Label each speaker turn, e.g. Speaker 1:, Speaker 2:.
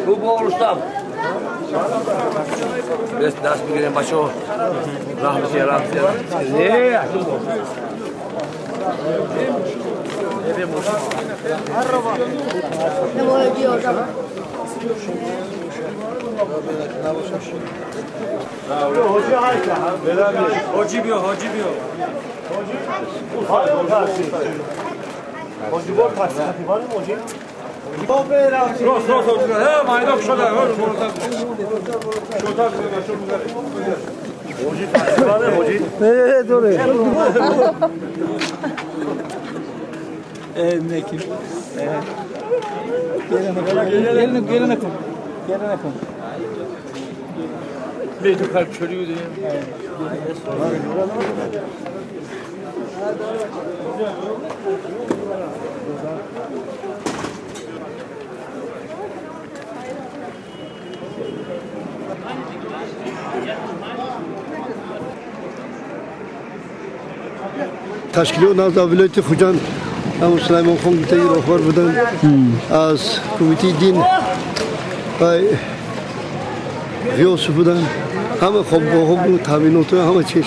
Speaker 1: Bu Boğulus'tan. Biz ders bir güne başı o. Rahmetiye. Ne?
Speaker 2: Ne böyle diyor zaman.
Speaker 3: Hoci biyo.
Speaker 4: Hoci var pasifati var mı hoci?
Speaker 3: Rost. He maydok şurada.
Speaker 4: Hoci pasifati var mı hoci?
Speaker 5: Evet doğru. Ne kim? Gelene kom.
Speaker 3: Benim kalp çölüyor diye.
Speaker 6: تشکیل نازد ولایت خوجان هم سلیمان خان گیتایی راهبر بودن از کمیته دین و غیاس بودن همه خواب و تامینات همه چیز